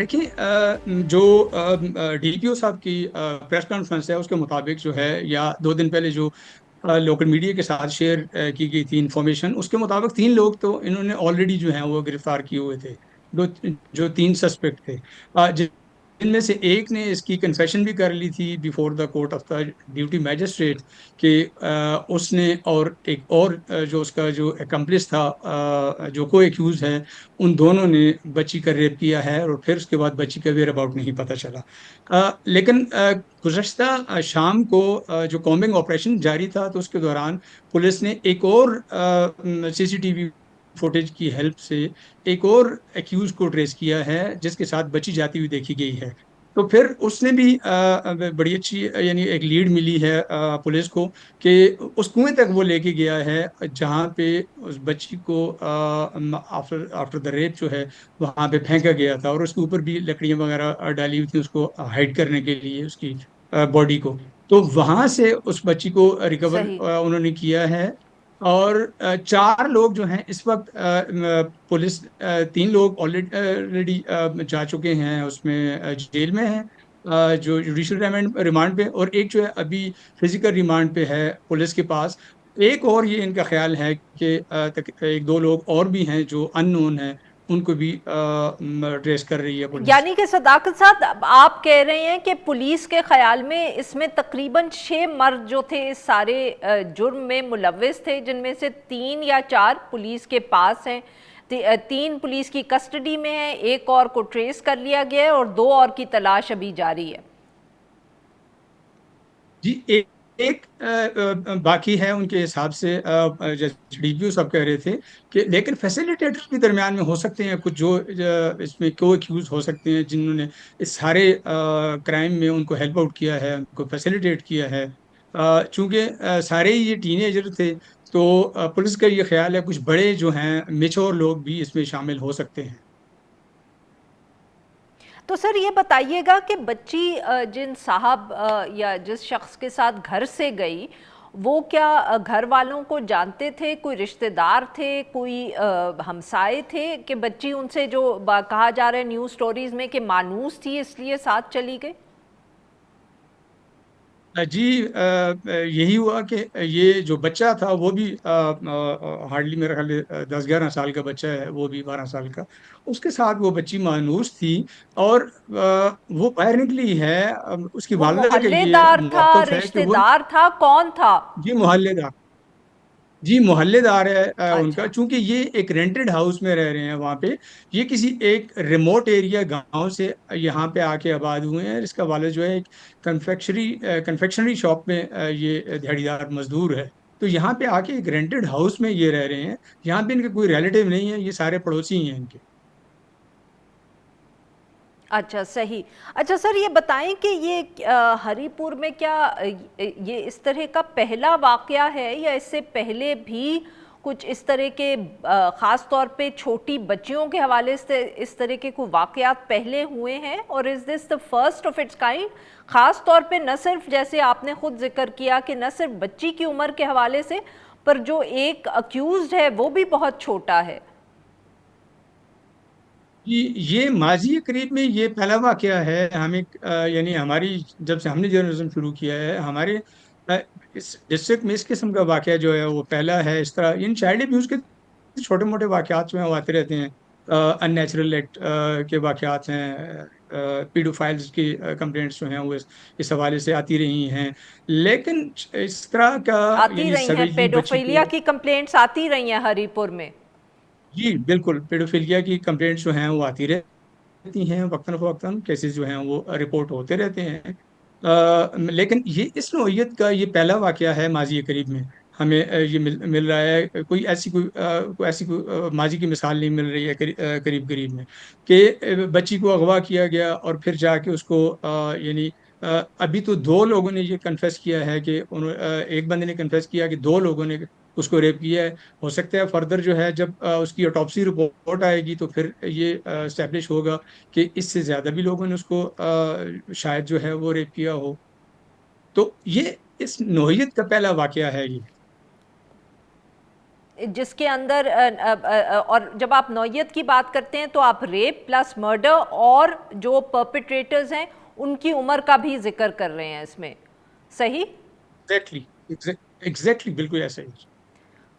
دیکھیے جو D P او صاحب کی پریس کانفرنس ہے اس کے مطابق جو ہے یا 2 دن پہلے جو لوکل میڈیا کے ساتھ شیئر کی گئی تھی انفارمیشن، اس کے مطابق 3 لوگ تو انہوں نے آلریڈی جو ہیں وہ گرفتار کیے ہوئے تھے، جو جو 3 سسپیکٹ تھے، جن میں سے ایک نے اس کی کنفیشن بھی کر لی تھی before the court of the duty magistrate کہ اس نے اور ایک اور جو اس کا جو اکمپلس تھا، جو کو ایکیوز ہے، ان دونوں نے بچی کا ریپ کیا ہے اور پھر اس کے بعد بچی کا ویئر اباؤٹ نہیں پتہ چلا۔ لیکن گزشتہ شام کو جو کامبنگ آپریشن جاری تھا تو اس کے دوران پولیس نے ایک اور سی سی ٹی وی فوٹیج کی ہیلپ سے ایک اور ایکیوز کو ٹریس کیا ہے جس کے ساتھ بچی جاتی ہوئی دیکھی گئی ہے۔ تو پھر اس نے بھی بڑی اچھی یعنی ایک لیڈ ملی ہے پولیس کو کہ اس کنویں تک وہ لے کے گیا ہے جہاں پہ اس بچی کو آفٹر دا ریپ جو ہے وہاں پہ پھینکا گیا تھا، اور اس کے اوپر بھی لکڑیاں وغیرہ ڈالی ہوئی تھی اس کو ہائڈ کرنے کے لیے اس کی باڈی کو۔ تو وہاں سے اس بچی کو ریکور صحیح۔ انہوں نے کیا ہے، اور 4 لوگ جو ہیں اس وقت پولیس 3 لوگ آلریڈی جا چکے ہیں، اس میں جیل میں ہیں جو جوڈیشل ریمانڈ پہ، اور ایک جو ہے ابھی فزیکل ریمانڈ پہ ہے پولیس کے پاس۔ ایک اور یہ ان کا خیال ہے کہ 1-2 لوگ اور بھی ہیں جو ان نون ہیں، ان کو بھی ٹریس کر رہی ہے پولیس۔ یعنی کہ صداقت صاحب آپ کہہ رہے ہیں کہ پولیس کے خیال میں اس میں تقریباً 6 مرد جو تھے اس سارے جرم میں ملوث تھے، جن میں سے 3 یا 4 پولیس کے پاس ہیں، 3 پولیس کی کسٹڈی میں ہیں، ایک اور کو ٹریس کر لیا گیا ہے اور 2 اور کی تلاش ابھی جاری ہے۔ جی ایک باقی ہے ان کے حساب سے، جیسے ڈی پی او صاحب کہہ رہے تھے کہ لیکن فیسیلیٹیٹر بھی درمیان میں ہو سکتے ہیں کچھ، جو اس میں کو ایکیوز ہو سکتے ہیں جنہوں نے اس سارے کرائم میں ان کو ہیلپ آؤٹ کیا ہے، ان کو فیسیلیٹیٹ کیا ہے۔ چونکہ سارے ہی یہ ٹین ایجر تھے تو پولیس کا یہ خیال ہے کچھ بڑے جو ہیں میچور لوگ بھی اس میں شامل ہو سکتے ہیں۔ تو سر یہ بتائیے گا کہ بچی جن صاحب یا جس شخص کے ساتھ گھر سے گئی، وہ کیا گھر والوں کو جانتے تھے؟ کوئی رشتہ دار تھے، کوئی ہمسائے تھے کہ بچی ان سے جو کہا جا رہا ہے نیوز سٹوریز میں کہ مانوس تھی اس لیے ساتھ چلی گئی؟ جی یہی ہوا کہ یہ جو بچہ تھا وہ بھی ہارڈلی میرا خیال 10-11 سال کا بچہ ہے، وہ بھی 12 سال کا، اس کے ساتھ وہ بچی مانوس تھی، اور وہ باہر نکلی ہے۔ اس کی وہ والدہ کا محلے یہ دار تھا، موقف ہے کہ رشتہ وہ، دار تھا، کون تھا؟ جی محلے دار، جی محلے دار ہے ان کا، اچھا چونکہ یہ ایک رینٹڈ ہاؤس میں رہ رہے ہیں وہاں پہ، یہ کسی ایک ریموٹ ایریا گاؤں سے یہاں پہ آ کے آباد ہوئے ہیں۔ اس کا والد جو ہے ایک کنفیکشنری شاپ میں یہ دہڑی دار مزدور ہے، تو یہاں پہ آ کے ایک رینٹڈ ہاؤس میں یہ رہ رہے ہیں، یہاں پہ ان کے کوئی ریلیٹیو نہیں ہے، یہ سارے پڑوسی ہی ہیں ان کے۔ اچھا صحیح۔ اچھا سر یہ بتائیں کہ یہ ہری پور میں کیا یہ اس طرح کا پہلا واقعہ ہے یا اس سے پہلے بھی کچھ اس طرح کے خاص طور پہ چھوٹی بچیوں کے حوالے سے اس طرح کے کوئی واقعات پہلے ہوئے ہیں، اور is this the first of its kind? خاص طور پہ نہ صرف جیسے آپ نے خود ذکر کیا کہ نہ صرف بچی کی عمر کے حوالے سے، پر جو ایک اکیوزڈ ہے وہ بھی بہت چھوٹا ہے۔ یہ ماضی قریب میں یہ پہلا واقعہ ہے ہمیں، یعنی ہماری جب سے ہم نے جرنلزم شروع کیا ہے ہمارے اس ڈسٹرکٹ میں اس قسم کا واقعہ جو ہے وہ پہلا ہے۔ اس طرح ان چائلڈ ابیوز کے چھوٹے موٹے واقعات جو ہیں وہ آتے رہتے ہیں، ان نیچرل ایکٹ کے واقعات ہیں، پیڈو فائلز کی کمپلینٹس جو ہیں وہ اس حوالے سے آتی رہی ہیں، لیکن اس طرح کا آتی یعنی رہی ہیں سویلی بچی پیڈوفیلیا کو، کی کمپلینٹس آتی رہی ہیں ہری پور میں؟ جی بالکل پیڈوفیلیا کی کمپلینٹس جو ہیں وہ آتی رہتی ہیں، وقتاً فوقتاً کیسز جو ہیں وہ رپورٹ ہوتے رہتے ہیں، لیکن یہ اس نوعیت کا یہ پہلا واقعہ ہے ماضی قریب میں ہمیں یہ مل رہا ہے۔ کوئی ایسی کوئی ماضی کی مثال نہیں مل رہی ہے قریب قریب میں کہ بچی کو اغوا کیا گیا اور پھر جا کے اس کو یعنی ابھی تو 2 لوگوں نے یہ کنفیس کیا ہے کہ ایک بندے نے کنفیس کیا کہ 2 لوگوں نے اس کو ریپ کیا ہے۔ ہو سکتا ہے فردر جو ہے جب اس کی آٹوپسی رپورٹ آئے گی تو پھر یہ اسٹیبلش ہوگا کہ اس سے زیادہ بھی لوگوں نے اس کو شاید جو ہے وہ ریپ کیا ہو۔ تو یہ اس نوعیت کا پہلا واقعہ ہے یہ۔ جس کے اندر اور جب آپ نوعیت کی بات کرتے ہیں تو آپ ریپ پلس مرڈر اور جو پرپیٹریٹرز ہیں ان کی عمر کا بھی ذکر کر رہے ہیں اس میں، صحیح؟ ایگزیکٹلی، ایگزیکٹلی بالکل ایسا ہی.